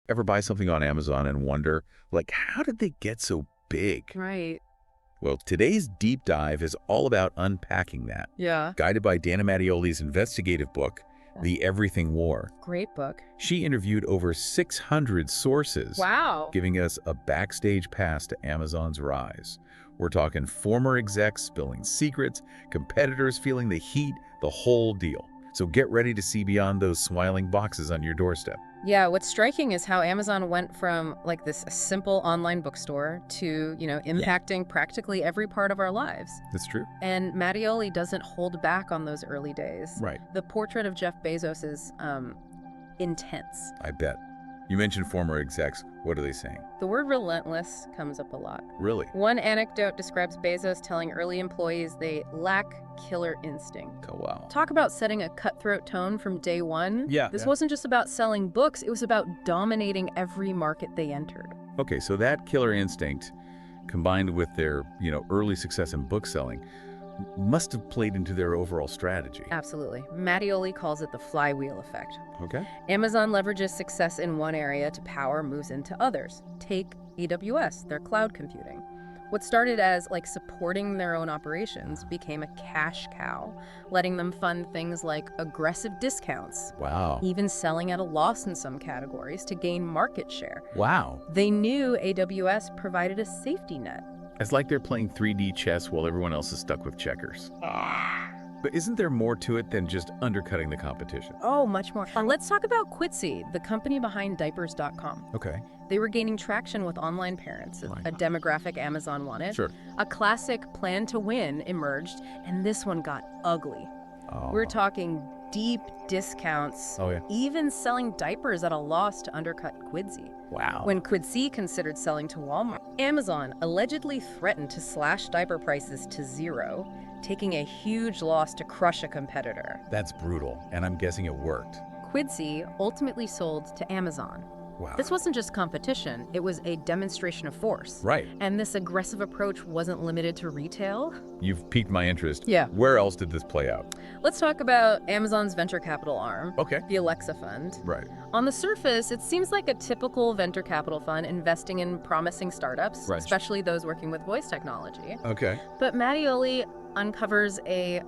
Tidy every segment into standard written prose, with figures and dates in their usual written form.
Ever buy something on Amazon and wonder, like, how did they get so big? Right. Well, today's deep dive is all about unpacking that. Yeah. Guided by Dana Mattioli's investigative book, The Everything War. Great book. She interviewed over 600 sources, Wow. giving us a backstage pass to Amazon's rise. We're talking former execs spilling secrets, competitors feeling the heat, the whole deal. So get ready to see beyond those smiling boxes on your doorstep. Yeah, what's striking is how Amazon went from like this simple online bookstore to, impacting practically every part of our lives. That's true. And Mattioli doesn't hold back on those early days. Right. The portrait of Jeff Bezos is intense. I bet. You mentioned former execs. What are they saying? The word relentless comes up a lot. Really? One anecdote describes Bezos telling early employees they lack killer instinct. Oh, wow. Talk about setting a cutthroat tone from day one. Yeah. This wasn't just about selling books, it was about dominating every market they entered. Okay, so that killer instinct, combined with their, early success in book selling, must have played into their overall strategy. Absolutely. Mattioli calls it the flywheel effect. Okay. Amazon leverages success in one area to power moves into others. Take AWS, their cloud computing. What started as supporting their own operations became a cash cow, letting them fund things like aggressive discounts, Wow. even selling at a loss in some categories to gain market share. Wow. They knew AWS provided a safety net. It's like they're playing 3D chess while everyone else is stuck with checkers. But isn't there more to it than just undercutting the competition? Oh, much more. Let's talk about Quidsi, the company behind diapers.com. Okay. They were gaining traction with online parents, a demographic Amazon wanted. Sure. A classic plan to win emerged, and this one got ugly. Oh. We're talking deep discounts, Oh, yeah. even selling diapers at a loss to undercut Quidsi. Wow. When Quidsi considered selling to Walmart, Amazon allegedly threatened to slash diaper prices to zero, taking a huge loss to crush a competitor. That's brutal, and I'm guessing it worked. Quidsi ultimately sold to Amazon. Wow. This wasn't just competition, it was a demonstration of force. Right. And this aggressive approach wasn't limited to retail. You've piqued my interest. Yeah. Where else did this play out? Let's talk about Amazon's venture capital arm, Okay. the Alexa Fund. Right. On the surface, it seems like a typical venture capital fund investing in promising startups, Right. especially those working with voice technology. Okay. But Mattioli uncovers a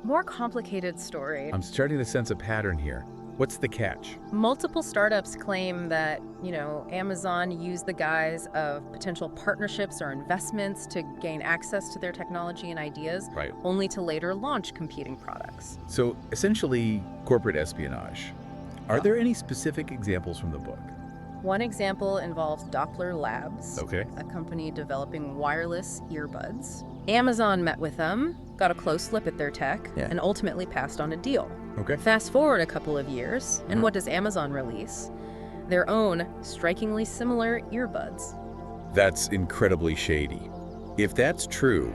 more complicated story. I'm starting to sense a pattern here. What's the catch? Multiple startups claim that, Amazon used the guise of potential partnerships or investments to gain access to their technology and ideas, Right. only to later launch competing products. So essentially, corporate espionage. Are there any specific examples from the book? One example involves Doppler Labs, Okay. a company developing wireless earbuds. Amazon met with them, got a close look at their tech, Yeah. and ultimately passed on a deal. Okay. Fast forward a couple of years, and what does Amazon release? Their own strikingly similar earbuds. That's incredibly shady. If that's true,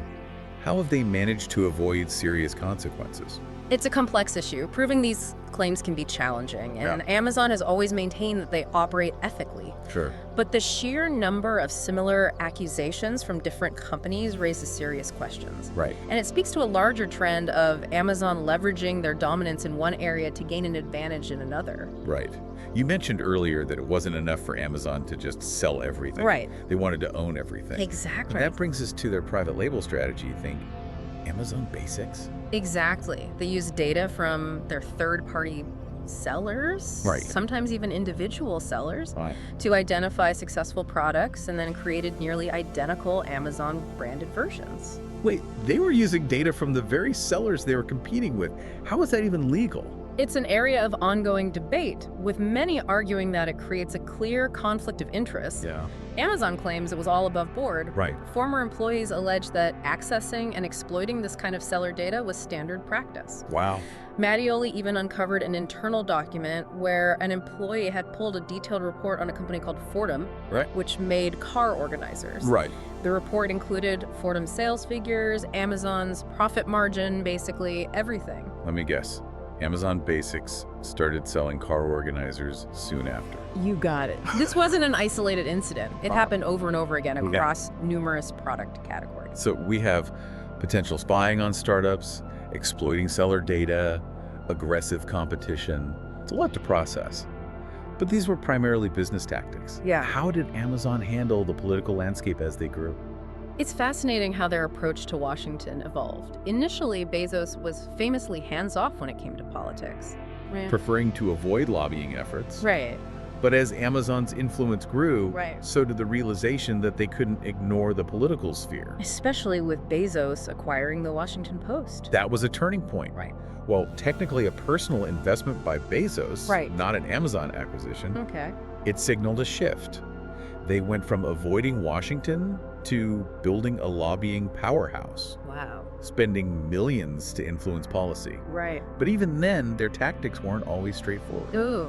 how have they managed to avoid serious consequences? It's a complex issue. Proving these claims can be challenging, and Amazon has always maintained that they operate ethically. Sure. But the sheer number of similar accusations from different companies raises serious questions. Right. And it speaks to a larger trend of Amazon leveraging their dominance in one area to gain an advantage in another. Right. You mentioned earlier that it wasn't enough for Amazon to just sell everything. Right. They wanted to own everything. Exactly. And that brings us to their private label strategy. Think Amazon Basics? Exactly. They use data from their third-party sellers, Right. sometimes even individual sellers, Right. to identify successful products and then created nearly identical Amazon-branded versions. Wait, they were using data from the very sellers they were competing with. How is that even legal? It's an area of ongoing debate, with many arguing that it creates a clear conflict of interest. Yeah. Amazon claims it was all above board. Right. Former employees allege that accessing and exploiting this kind of seller data was standard practice. Wow. Mattioli even uncovered an internal document where an employee had pulled a detailed report on a company called Fordham, Right. which made car organizers. Right. The report included Fordham's sales figures, Amazon's profit margin, basically everything. Let me guess. Amazon Basics started selling car organizers soon after. You got it. This wasn't an isolated incident. It happened over and over again Okay. across numerous product categories. So we have potential spying on startups, exploiting seller data, aggressive competition. It's a lot to process. But these were primarily business tactics. Yeah. How did Amazon handle the political landscape as they grew? It's fascinating how their approach to Washington evolved. Initially, Bezos was famously hands-off when it came to politics. Preferring to avoid lobbying efforts. Right. But as Amazon's influence grew, Right. so did the realization that they couldn't ignore the political sphere. Especially with Bezos acquiring the Washington Post. That was a turning point. Right. Well, technically a personal investment by Bezos, Right. not an Amazon acquisition, Okay. it signaled a shift. They went from avoiding Washington to building a lobbying powerhouse, Wow. spending millions to influence policy. Right. But even then, their tactics weren't always straightforward. Ooh.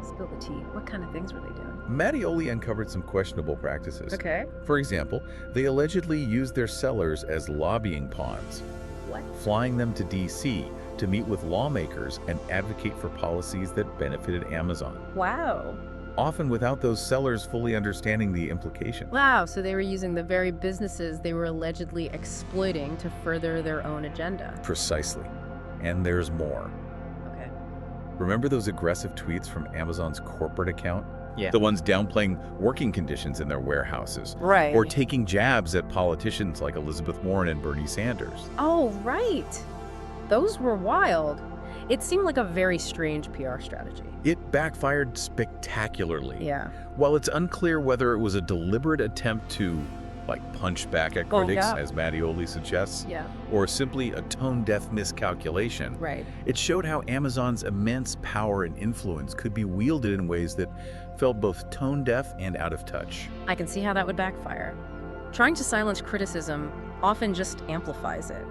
Spill the tea. What kind of things were they doing? Mattioli uncovered some questionable practices. Okay. For example, they allegedly used their sellers as lobbying pawns, What? flying them to D.C. to meet with lawmakers and advocate for policies that benefited Amazon, Wow. often without those sellers fully understanding the implications. Wow, so they were using the very businesses they were allegedly exploiting to further their own agenda. Precisely. And there's more. Okay. Remember those aggressive tweets from Amazon's corporate account? Yeah. The ones downplaying working conditions in their warehouses, Right. or taking jabs at politicians like Elizabeth Warren and Bernie Sanders. Oh, right. Those were wild. It seemed like a very strange PR strategy. It backfired spectacularly. Yeah. While it's unclear whether it was a deliberate attempt to, punch back at critics, yeah. as Mattioli suggests, Yeah. or simply a tone-deaf miscalculation, Right. it showed how Amazon's immense power and influence could be wielded in ways that felt both tone-deaf and out of touch. I can see how that would backfire. Trying to silence criticism often just amplifies it.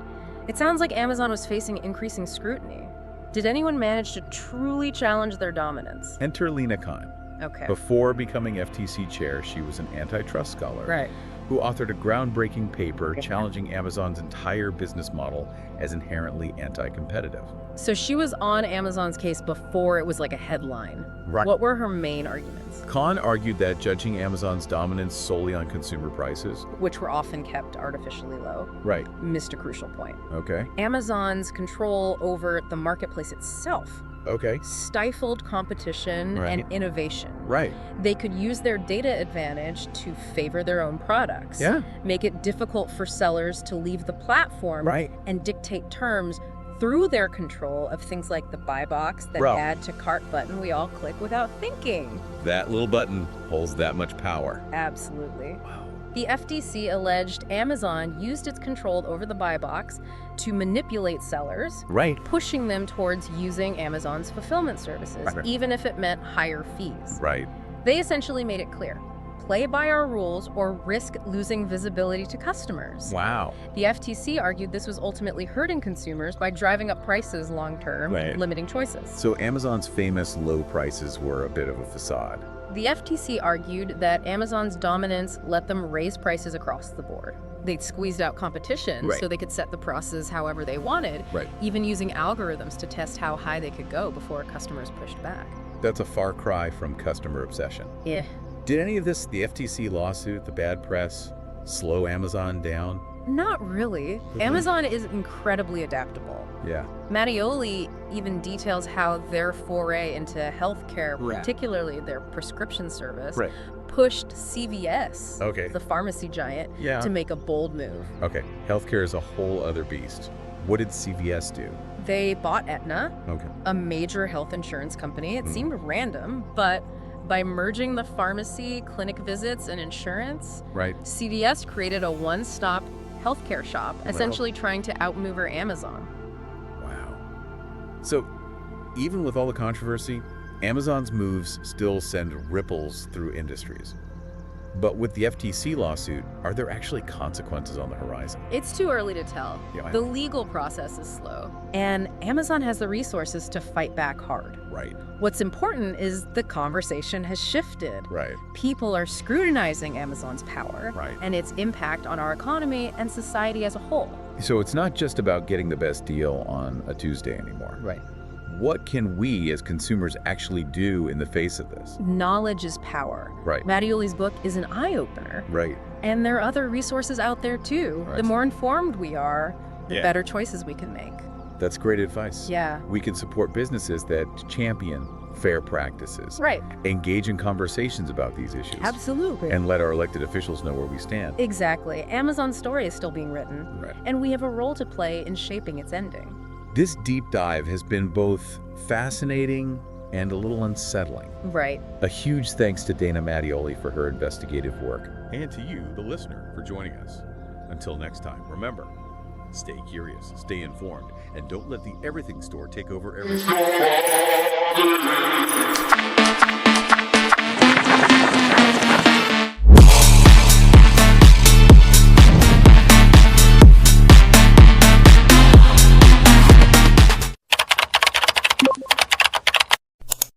It sounds like Amazon was facing increasing scrutiny. Did anyone manage to truly challenge their dominance? Enter Lena Khan. Okay. Before becoming FTC chair, she was an antitrust scholar Right. who authored a groundbreaking paper challenging Amazon's entire business model as inherently anti-competitive. So she was on Amazon's case before it was like a headline. Right. What were her main arguments? Khan argued that judging Amazon's dominance solely on consumer prices. Which were often kept artificially low. Right. Missed a crucial point. Okay. Amazon's control over the marketplace itself Okay. stifled competition Right. and innovation. Right. They could use their data advantage to favor their own products. Yeah. Make it difficult for sellers to leave the platform Right. and dictate terms through their control of things like the buy box, that Bro. add to cart button we all click without thinking. That little button holds that much power. Absolutely. Wow. The FTC alleged Amazon used its control over the buy box to manipulate sellers, Right. pushing them towards using Amazon's fulfillment services, Right. even if it meant higher fees. Right. They essentially made it clear: play by our rules or risk losing visibility to customers. Wow. The FTC argued this was ultimately hurting consumers by driving up prices long-term, Right. limiting choices. So Amazon's famous low prices were a bit of a facade. The FTC argued that Amazon's dominance let them raise prices across the board. They'd squeezed out competition Right. so they could set the prices however they wanted, Right. even using algorithms to test how high they could go before customers pushed back. That's a far cry from customer obsession. Yeah. Did any of this, the FTC lawsuit, the bad press, slow Amazon down? Not really. Amazon is incredibly adaptable. Yeah. Mattioli even details how their foray into healthcare, Right. particularly their prescription service, Right. pushed CVS, Okay. the pharmacy giant, Yeah. to make a bold move. Okay. Healthcare is a whole other beast. What did CVS do? They bought Aetna, Okay. a major health insurance company. It Mm. seemed random, but by merging the pharmacy, clinic visits, and insurance, Right. CVS created a one-stop healthcare shop, Well. essentially trying to outmaneuver Amazon. Wow. So, even with all the controversy, Amazon's moves still send ripples through industries. But with the FTC lawsuit, are there actually consequences on the horizon? It's too early to tell. Yeah. The legal process is slow, and Amazon has the resources to fight back hard. Right. What's important is the conversation has shifted. Right. People are scrutinizing Amazon's power Right. and its impact on our economy and society as a whole. So it's not just about getting the best deal on a Tuesday anymore. Right. What can we as consumers actually do in the face of this? Knowledge is power. Right. Mattioli's book is an eye-opener. Right. And there are other resources out there too. Right. The more informed we are, the Yeah. better choices we can make. That's great advice. Yeah. We can support businesses that champion fair practices, Right. engage in conversations about these issues, Absolutely. and let our elected officials know where we stand. Exactly. Amazon's story is still being written, Right. and we have a role to play in shaping its ending. This deep dive has been both fascinating and a little unsettling. Right. A huge thanks to Dana Mattioli for her investigative work. And to you, the listener, for joining us. Until next time, remember, stay curious, stay informed, and don't let the everything store take over everything.